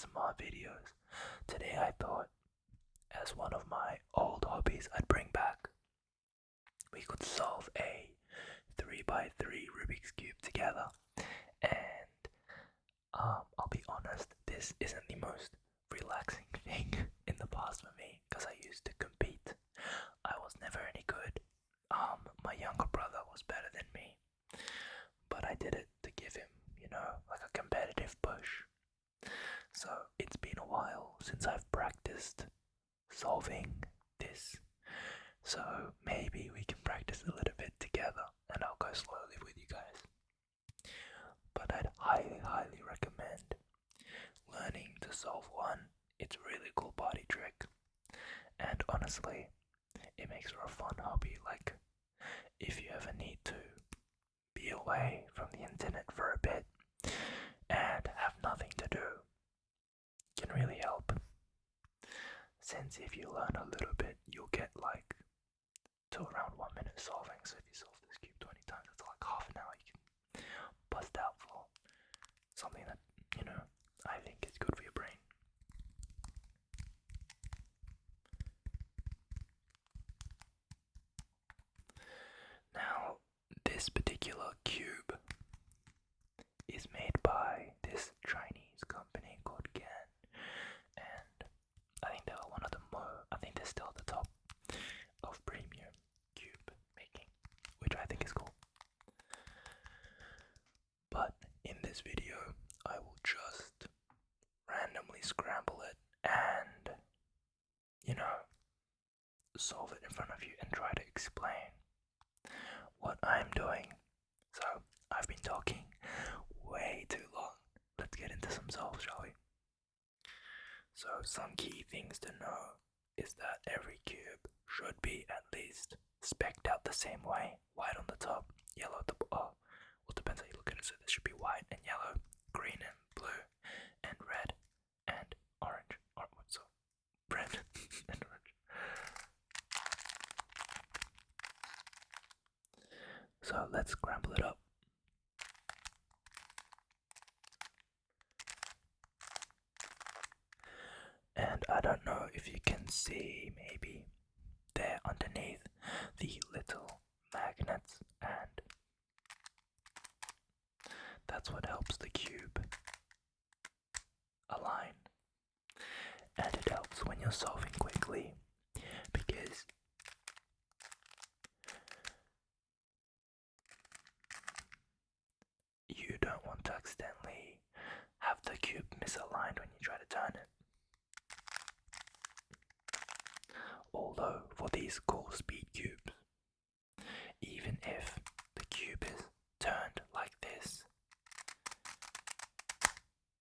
ASMR videos. Today I thought, as one of my old hobbies, I'd bring back. We could solve a 3 by 3 Rubik's Cube together. And I'll be honest, this isn't the most relaxing thing in the past for me because I used to compete. I was never any good. My younger brother was better than me, but I did it to give him, like a competitive push. So it's been a while since I've practiced solving this. So maybe we can practice a little bit together and I'll go slowly with you guys. But I'd highly recommend learning to solve one. It's a really cool body trick. And honestly, it makes for a fun hobby. Like, if you ever need to be away from the internet for a bit and have nothing to do, can really help. Since if you learn a little bit, you'll get like to around 1 minute solving. So if you solve this cube 20 times, that's like half an hour you can bust out for something that, I think is good for your brain. Now, this particular cube is made by this Chinese company called Gan, and I think they are one of the more, I think they're still at the top of premium cube making, which I think is cool. But in this video, I will just randomly scramble it and, solve it in front of you and try to explain what I'm doing. So, I've been talking way too long. Let's get into some solves, shall we? So, some key things to know is that every cube should be at least specced out the same way. White on the top, yellow at the bottom. Well, depends how you look at it. So this should be white and yellow, green and blue, and red and orange. Or what's up? Red and orange. So let's scramble it up. And I don't know if you can see maybe there underneath the little magnets, and that's what helps the cube align. And it helps when you're solving quickly because you don't want to accidentally have the cube misaligned when you try to turn it. Although for these cool speed cubes, even if the cube is turned like this,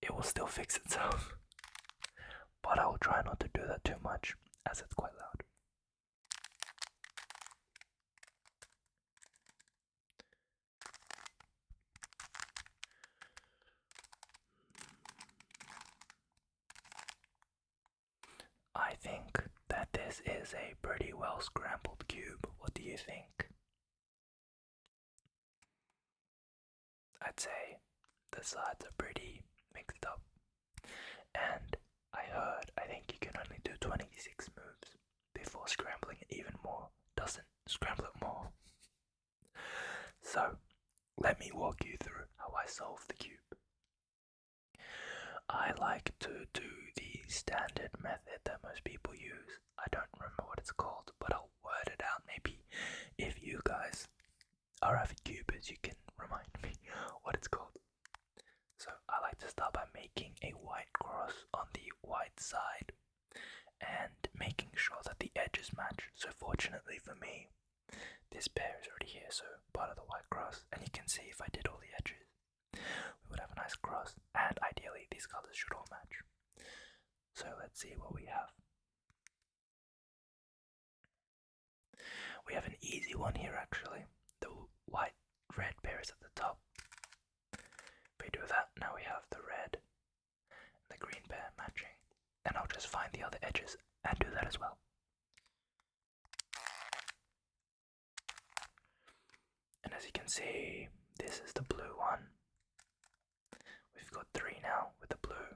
it will still fix itself. But I will try not to do that too much as it's quite loud. I think that this is a pretty well scrambled cube. What do you think? I'd say the sides are pretty mixed up. And I think you can only do 26 moves before scrambling it even more. Doesn't scramble it more. So, let me walk you through how I solve the cube. I like to do the standard method that most people use. I don't remember what it's called, but I'll word it out. Maybe if you guys are avid cubers, you can remind me what it's called. So I like to start by making a white cross on the white side and making sure that the edges match. So fortunately for me, this pair is already here, so part of the white cross, and you can see if I did all the edges, we would have a nice cross, and ideally these colors should all match. So let's see what we have. We have an easy one here actually. The white red pair is at the top. If we do that, now we have the red and the green pair matching. And I'll just find the other edges and do that as well. And as you can see, this is the blue one. We've got 3 now with the blue,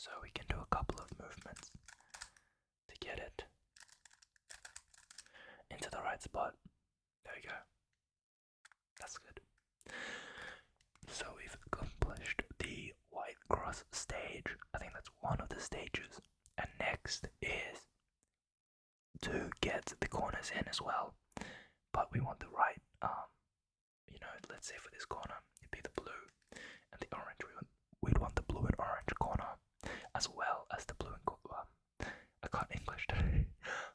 So we can do a couple of movements to get it into the right spot. There we go. That's good. So we've accomplished the white cross stage. I think that's one of the stages. And next is to get the corners in as well. But we want the right, let's say for this corner, it'd be the blue and the orange. We'd want the blue and orange corner as well as the blue and I can't English today.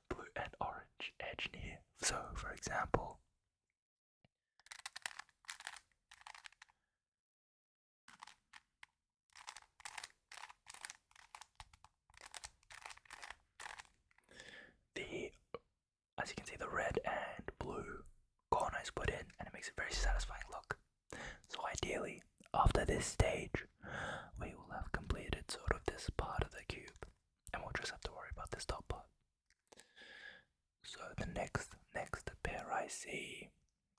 Blue and orange edge near. So, for example, as you can see, the red and blue corner is put in, and it makes a very satisfying look. So ideally, after this stage, we will have completed sort of this part of the cube, and we'll just have to worry about this top part. So the next pair I see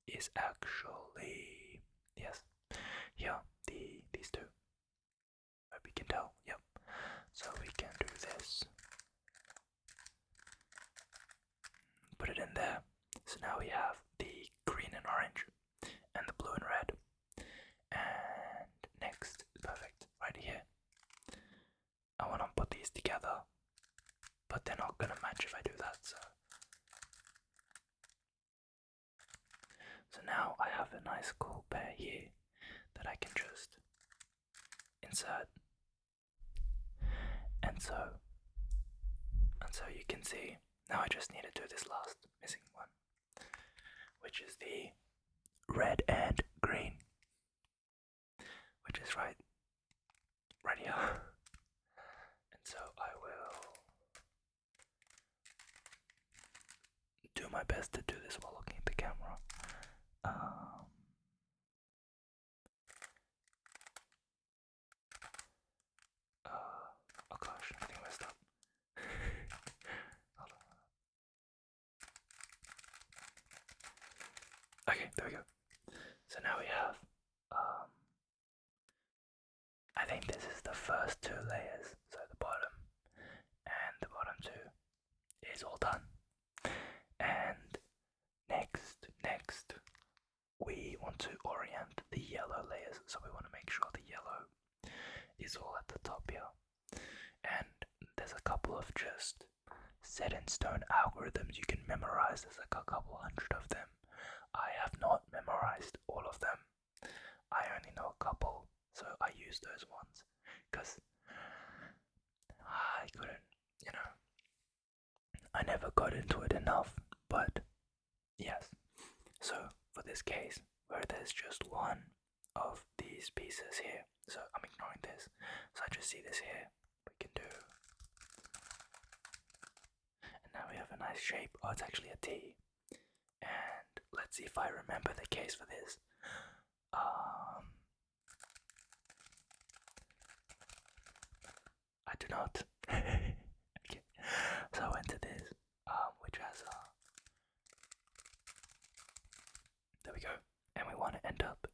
is actually, yes, here, these two. Hope you can tell, yep. So we can do this. Put it in there. So now we have the green and orange, and the blue and red. And next, perfect, right here. I want to put these together, but they're not gonna match if I do that, so now I have a nice cool pair here that I can just insert, and so you can see, now I just need to do this last missing one, which is the red and green, which is right here. And so I will do my best to do this while looking at the camera. Oh gosh, I think I messed up. Hold on. Okay, there we go. So now we have, I think this is the first two layers, so the bottom and the bottom two is all done. And next, we want to orient the yellow layers, so we want to make sure the yellow is all at the top here. And there's a couple of just set in stone algorithms you can memorize. There's like a couple hundred of them. I have not memorized all of them. I only know a couple, so I use those ones because I couldn't, I never got into it enough. But yes, so for this case, where there's just one of these pieces here, so I'm ignoring this, so I just see this here, we can do, and now we have a nice shape. Oh, it's actually a T. And let's see if I remember the case for this. I do not. Okay, so I went to this, which has there we go, and we want to end up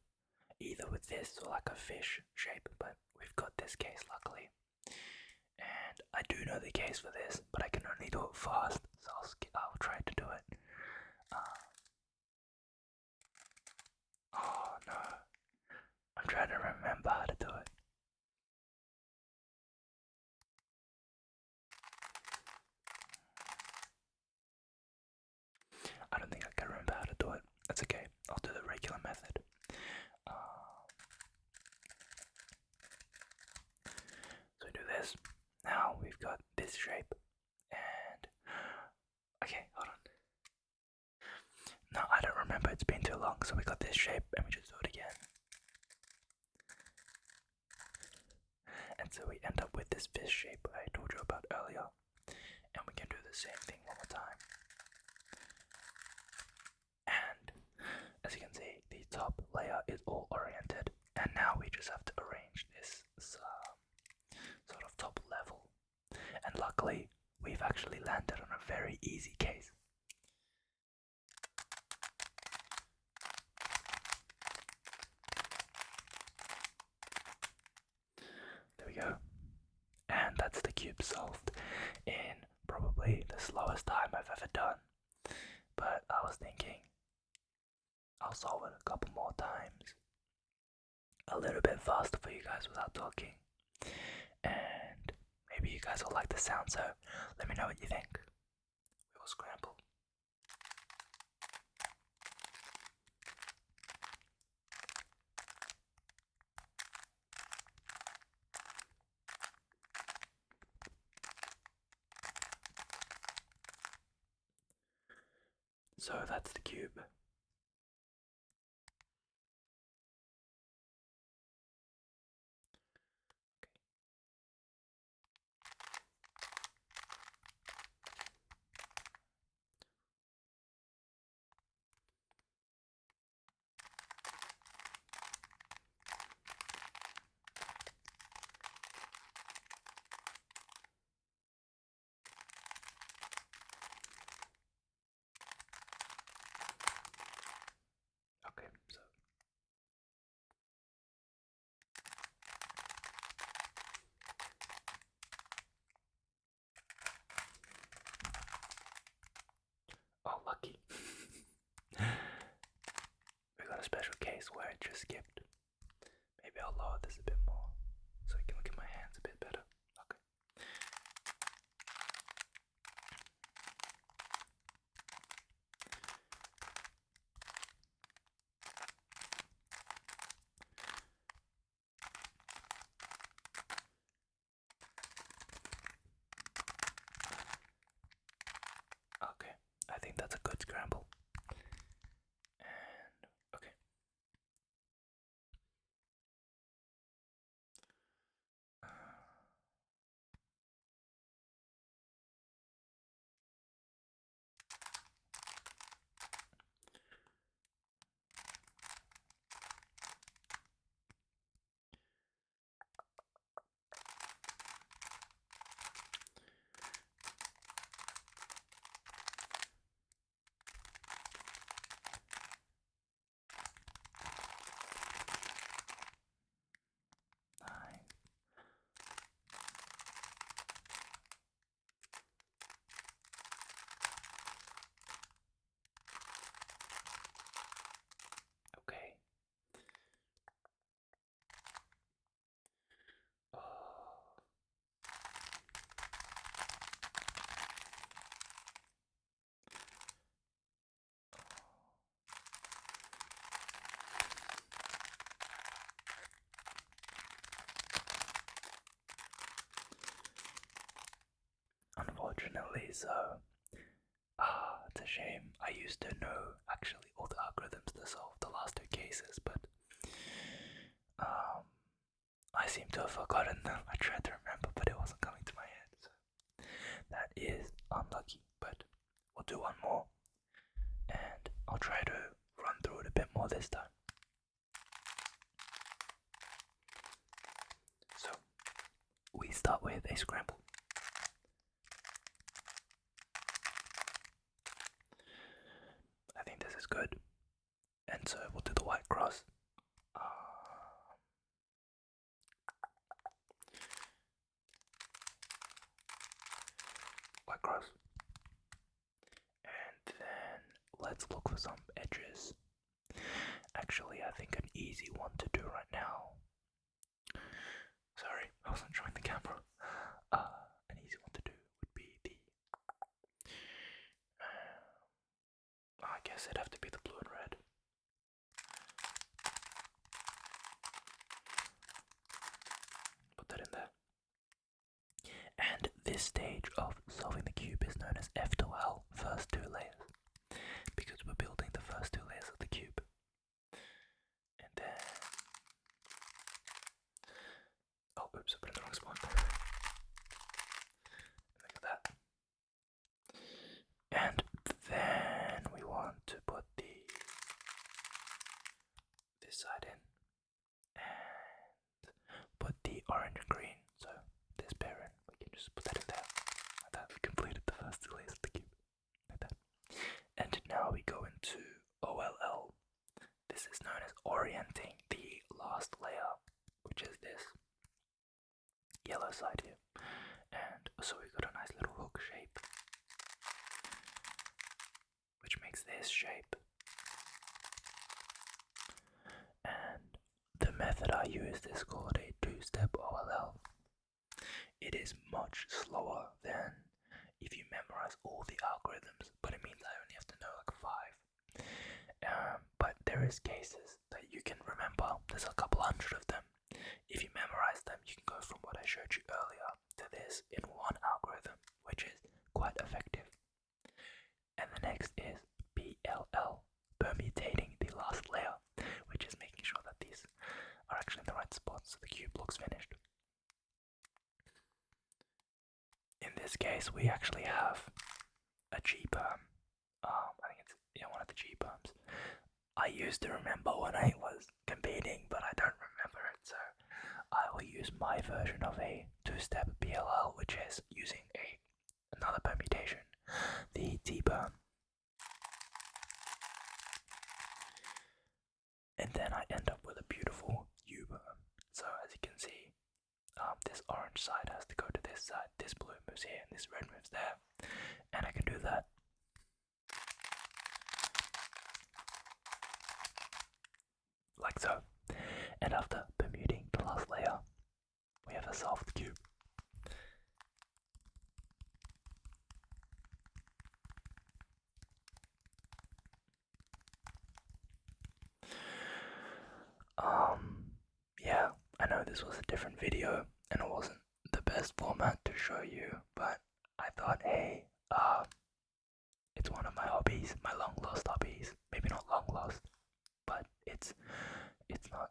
either with this or like a fish shape, but we've got this case luckily. And I do know the case for this, but I can only do it fast, so I'll try to do it. Oh no, I'm trying to remember how to do it. I don't think I can remember how to do it. That's okay, I'll do the regular method. So we do this. Now we've got this shape, and okay, hold on. No, I don't remember, it's been too long. So we got this shape, and we just do it again. And so we end up with this fish shape I told you about earlier. And we can do the same thing one more time. And as you can see, the top layer is all oriented. And now we just have to arrange this sort of top level. And luckily, we've actually landed on a very easy case. There we go. And cube solved in probably the slowest time I've ever done. But I was thinking I'll solve it a couple more times, a little bit faster for you guys without talking. And maybe you guys will like the sound, so let me know what you think. We will scramble. So that's the cube. Okay, so oh, lucky. We got a special case where it just skipped. Maybe I'll lower this a bit more so you can look at my hands a bit better. Okay. Okay, I think that's a good scramble. And okay. Okay. Unfortunately, so it's a shame. I used to know actually all the algorithms to solve the last two cases, but I seem to have forgotten them. I tried to remember, but it wasn't coming to my head. So that is unlucky, but we'll do one more, and I'll try to run through it a bit more this time. So we start with a scramble. I think this is good. And so we'll do the white cross. White cross. And then let's look for some edges. Actually, I think an easy one to do right now. Sorry, I wasn't showing the camera. An easy one to do would be the. I guess it'd have to be the blue and red. Put that in there. And this stage of solving the cube is known as F to L, first two layers, because we're building the first two layers of the cube. And then, oh, oops, I put it in the wrong spot. Look at that. And then we want to put this side in, and put the orange and green. So this pair in, we can just put that in there. Like that, we completed the first two layers of the cube. Like that. And now we go into OLL. This is known as orienting the last layer, which is this yellow side here. And this shape. And the method I used is called a two-step OLL. It is much slower than if you memorize all the algorithms, but it means I only have to know like 5. But there is cases that you can remember. There's a couple hundred of them. If you memorize them, you can go from what I showed you earlier to this in one algorithm, which is quite effective. And the next is PLL, permutating the last layer, which is making sure that these are actually in the right spots so the cube looks finished. In this case, we actually have a G-perm. I think it's one of the G-perms. I used to remember when I was competing, but I don't remember it, so I will use my version of a two-step PLL, which is using another permutation, the T-perm. And then I end up with a beautiful U-perm. So as you can see, this orange side has to go to this side, this blue moves here, and this red moves there. And I can do that. Like so. And after permuting the last layer, we have a solved cube. Yeah, I know this was a different video and it wasn't the best format to show you, but I thought, hey, it's one of my hobbies, my long lost hobbies. Maybe not long lost, but it's not.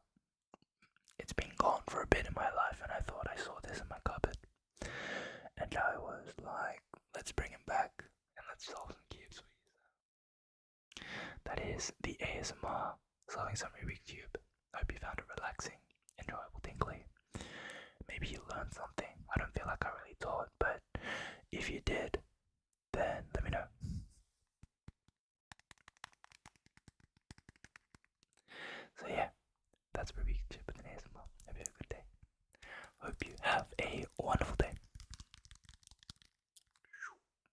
It's been gone for a bit in my life, and I thought I saw this in my cupboard, and I was like, let's bring him back and let's solve some cubes for you. That is the ASMR solving some Rubik's cube. I hope you found it relaxing, enjoyable, tingly. Maybe you learned something. I don't feel like I really taught, but if you did, then let me know.